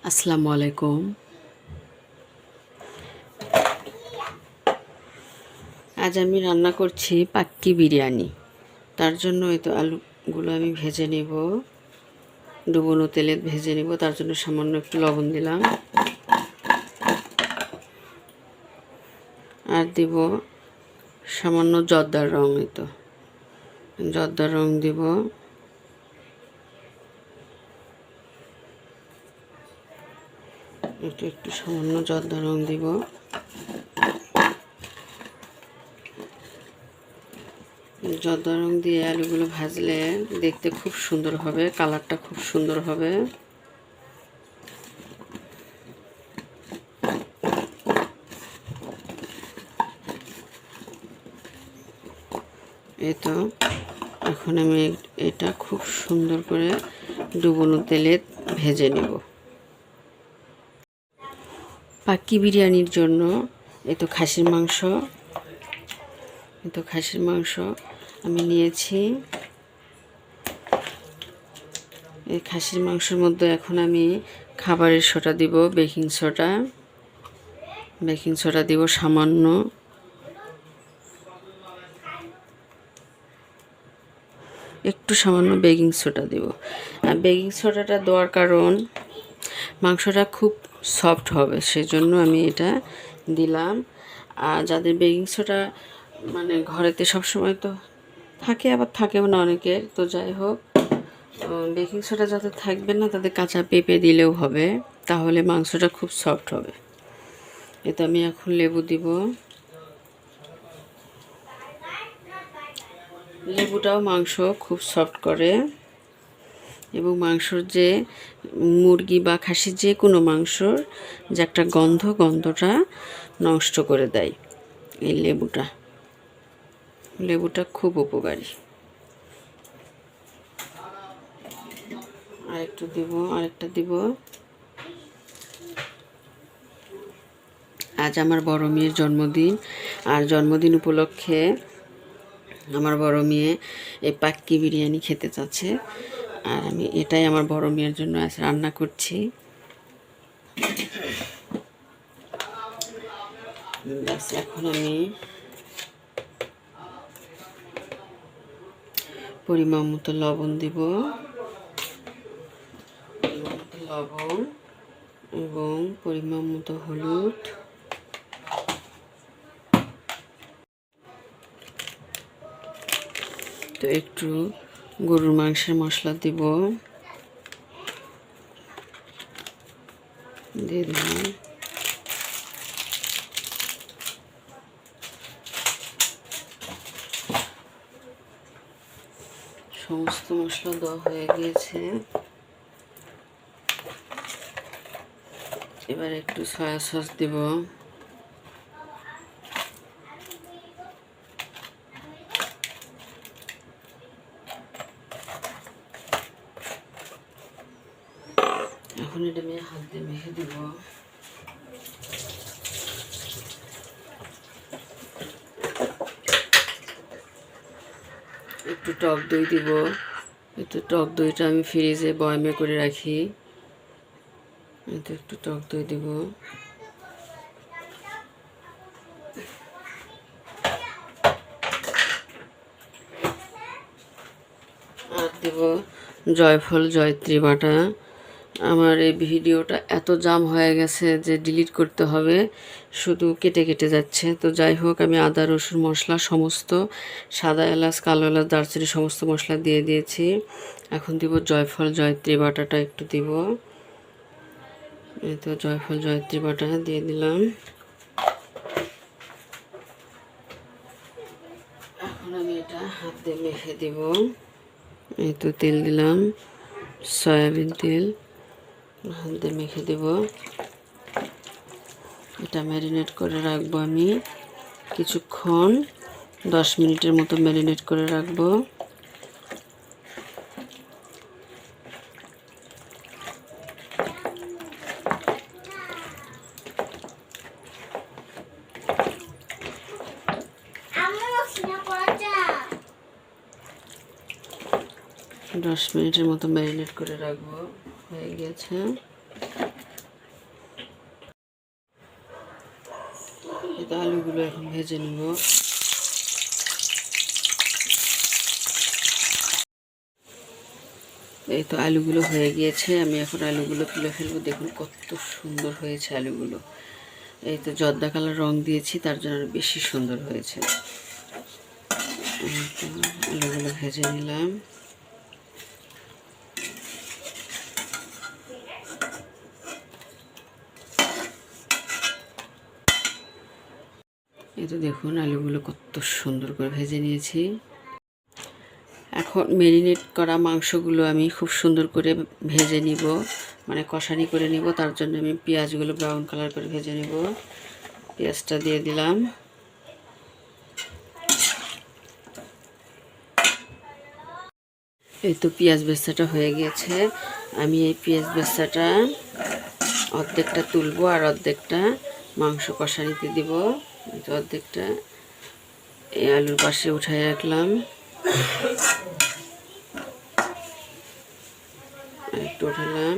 আসসালামু আলাইকুম। আজ আমি রান্না করছি পাক্কি বিরিয়ানি। তার জন্য এই তো আলুগুলো আমি ভেজে নিব, ডুবোনো তেলে ভেজে নিব। তার জন্য সামান্য একটু লবণ দিলাম, আর দিব সামান্য জর্দার রং। এই তো জর্দার রং দিব, একটু সামান্য জর্দার রং দিব। জর্দা রং দিয়ে আলুগুলো ভাজলে দেখতে খুব সুন্দর হবে, কালারটা খুব সুন্দর হবে। এই তো এখন আমি এটা খুব সুন্দর করে ডুবোনো তেলে ভেজে নেব। পাক্কি বিরিয়ানির জন্য এই তো খাসির মাংস আমি নিয়েছি। এই খাসির মাংসের মধ্যে এখন আমি খাবারের সোডা দিব, বেকিং সোডা দিব সামান্য। একটু সামান্য বেকিং সোডা দিব। আর বেকিং সোডাটা দেওয়ার কারণ মাংসটা খুব সফট হবে, সেজন্য আমি এটা দিলাম। আর যাদের বেকিং সোডা মানে ঘরেতে সবসময় তো থাকে, আবার থাকেও না অনেকের, তো যাই হোক, বেকিং সোডা যাদের থাকবে না তাদের কাঁচা পেঁপে দিলেও হবে, তাহলে মাংসটা খুব সফট হবে। এতে আমি এখন লেবু দিব। লেবুটাও মাংস খুব সফট করে, এবং মাংসর যে মুরগি বা খাসির যে কোনো মাংসর যে একটা গন্ধটা নষ্ট করে দেয় এই লেবুটা খুব উপকারী। আরেকটা দিব। আজ আমার বড় মেয়ের জন্মদিন, আর জন্মদিন উপলক্ষে আমার বড় মেয়ে এই পাক্কি বিরিয়ানি খেতে চাচ্ছে, আর আমি এটাই আমার বড় মেয়ের জন্য আজ রান্না করছি। এখন আমি পরিমাণ মতো লবণ দিব, এবং পরিমাণ মতো হলুদ, তো একটু গরুর মাংসের মশলা দিব, দিয়ে দিলাম। সমস্ত মশলা দেওয়া হয়ে গিয়েছে। এবার একটু সয়া সস দিব, এখন এটা আমি হাত দিয়ে মেখে দিব। একটু টক দই দিব। টক দইটা আমি ফ্রিজে বয়মে করে রাখি। একটু টক দই দিব, আর দিব জয়ফল জয়ত্রী বাটা। আমার এই ভিডিওটা এত জাম হয়ে গেছে যে ডিলিট করতে হবে, শুধু কেটে কেটে যাচ্ছে। তো যাই হোক, আমি আদা রসুন মশলা সমস্ত, সাদা এলাচ কালো এলাচ দারচিনি সমস্ত মশলা দিয়ে দিয়েছি। এখন দিব জয়ফল জয়ত্রী বাটাটা একটু দিব। এই তো জয়ফল জয়ত্রী বাটা দিয়ে দিলাম। এখন আমি এটা হাত দিয়ে মেখে দিব। এই তো তেল দিলাম, সয়াবিন তেল, হাত দিয়ে মেখে দেব। এটা ম্যারিনেট করে রাখবো আমি কিছুক্ষণ, 10 মিনিটের মতো ম্যারিনেট করে রাখবো। দশ মিনিটের মতো ম্যারিনেট করে রাখবো, হয়ে গেছে। তো আলুগুলো এখন ভেজে নেব। এই তো আলুগুলো হয়ে গিয়েছে, আমি এখন আলুগুলো তুলে ফেলবো। দেখুন কত সুন্দর হয়েছে আলুগুলো। এই তো জর্দা কালার রং দিয়েছি, তার জন্য বেশি সুন্দর হয়েছে। এই তো আলুগুলো ভেজে নিলাম। এই তো দেখুন আলুগুলো কত সুন্দর করে ভেজে নিয়েছি। এখন ম্যারিনেট করা মাংসগুলো আমি খুব সুন্দর করে ভেজে নিব, মানে কষানি করে নিব। তার জন্য আমি পেঁয়াজগুলো ব্রাউন কালার করে ভেজে নিব। পেঁয়াজটা দিয়ে দিলাম। এই তো পেঁয়াজ বেরেস্তাটা হয়ে গিয়েছে। আমি এই পেঁয়াজ বেরেস্তাটা অর্ধেকটা তুলবো আর অর্ধেকটা মাংস কষানিতে দিব। অর্ধেকটা এই আলুর পাশে উঠাই রাখলাম। একটু উঠালাম।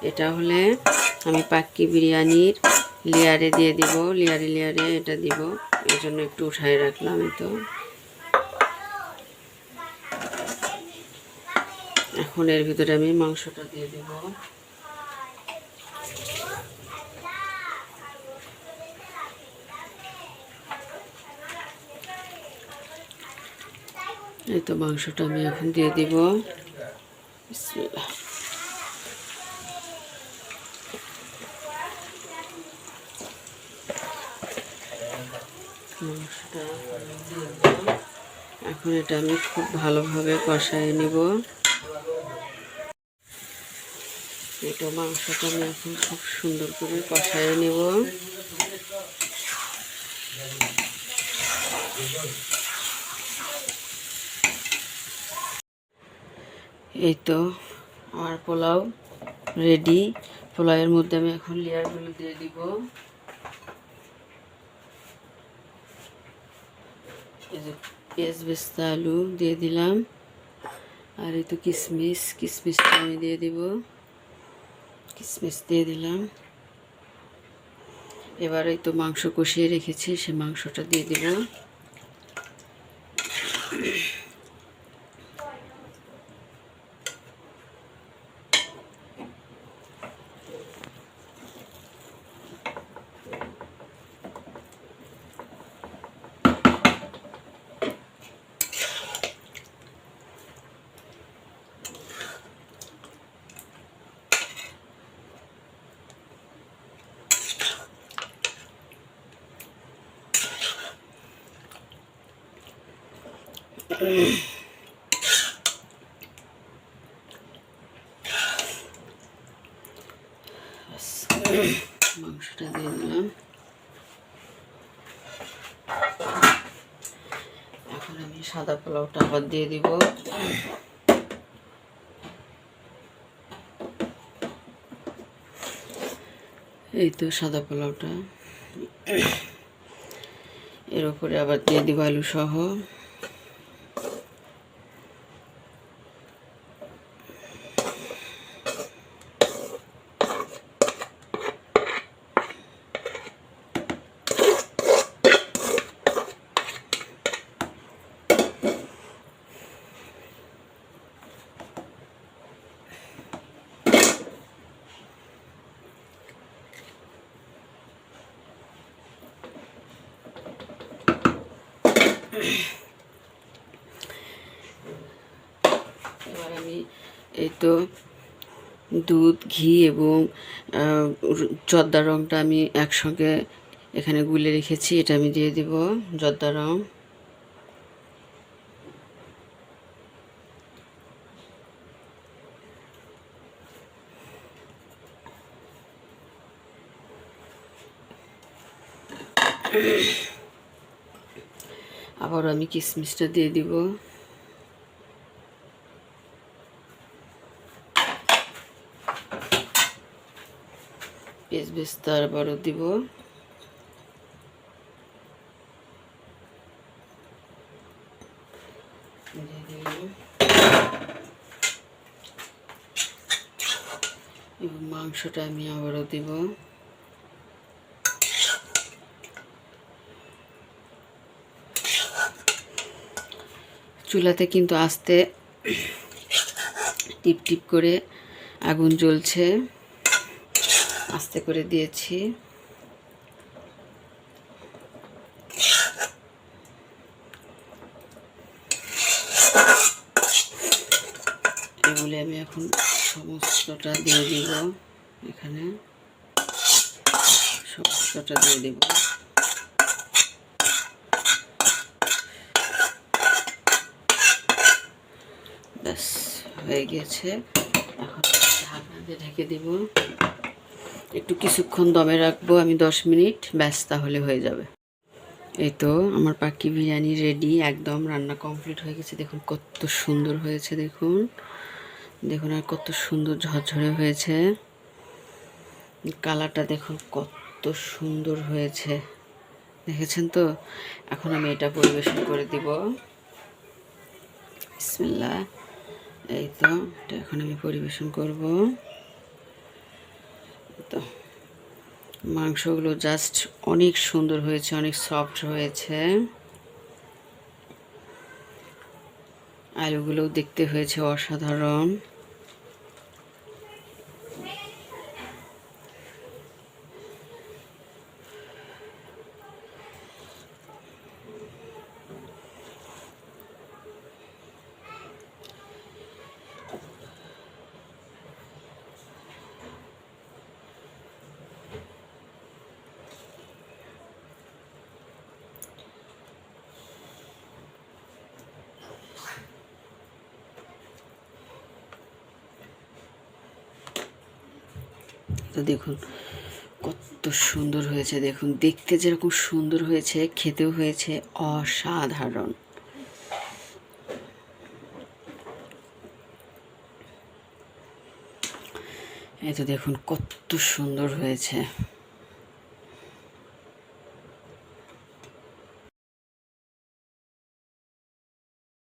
এটা হলে আমি পাক্কি বিরিয়ানির লেয়ারে দিয়ে দিব, লেয়ারে লেয়ারে এটা দিব, এই জন্য একটু উঠাই রাখলাম। তো এখন এর ভিতরে আমি মাংসটা দিয়ে দেব। এই তো মাংসটা আমি এখন দিয়ে দিব। বিসমিল্লাহ। মাংসটা এখন এটা আমি খুব ভালোভাবে কষায় নেব। এটা মাংসটা আমি এখন খুব সুন্দর করে কষায় নেব। এই তো আমার পোলাও রেডি। পোলাওয়ের মধ্যে আমি এখন লেয়ারগুলো দিয়ে দিব। এই যে পেঁয়াজ বেরেস্তা আলু দিয়ে দিলাম, আর এই তো কিশমিশটা আমি দিয়ে দিব। কিশমিশ দিয়ে দিলাম। এবার এই তো মাংস কষিয়ে রেখেছি, সে মাংসটা দিয়ে দিব। মাংসটা দিয়ে দিলাম। এখন আমি সাদা পোলাওটা আবার দিয়ে দিব। এই তো সাদা পোলাওটা, এর উপরে আবার দিয়ে দিব আলু সহ। এবার আমি এই তো দুধ, ঘি এবং জর্দা রঙটা আমি একসঙ্গে এখানে গুলে রেখেছি, এটা আমি দিয়ে দিব জর্দা রং। আবার আমি কিশমিশটা দিয়ে দিব। পেঁয়াজ বেরেস্তা আবারও দিব। এবং মাংসটা আমি আবারও দিব। চুলাতে কিন্তু আস্তে টিপ টিপ করে আগুন জ্বলছে, আস্তে করে দিয়েছি। এগুলি আমি এখন সমস্তটা দিয়ে দিব, এখানে সমস্তটা দিয়ে দিব। ব্যাস হয়ে গেছে। এখন ঢাকনা দিয়ে ঢেকে দিব, একটু কিছুক্ষণ দমে রাখবো আমি 10 মিনিট, ব্যাস তাহলে হয়ে যাবে। এই তো আমার পাখি বিরিয়ানি রেডি, একদম রান্না কমপ্লিট হয়ে গেছে। দেখুন কত সুন্দর হয়েছে, দেখুন দেখুন আর কত সুন্দর ঝরঝরে হয়েছে, কালারটা দেখুন কত সুন্দর হয়েছে, দেখেছেন তো। এখন আমি এটা পরিবেশন করে দিব, বিসমিল্লাহ। এই তো এটা এখন আমি পরিবেশন করব। তো মাংসগুলো জাস্ট অনেক সুন্দর হয়েছে, অনেক সফট হয়েছে, আলুগুলোও দেখতে হয়েছে অসাধারণ। তো দেখুন কত সুন্দর হয়েছে, দেখুন দেখতে যেরকম সুন্দর হয়েছে, খেতেও হয়েছে অসাধারণ। এই তো দেখুন কত সুন্দর হয়েছে।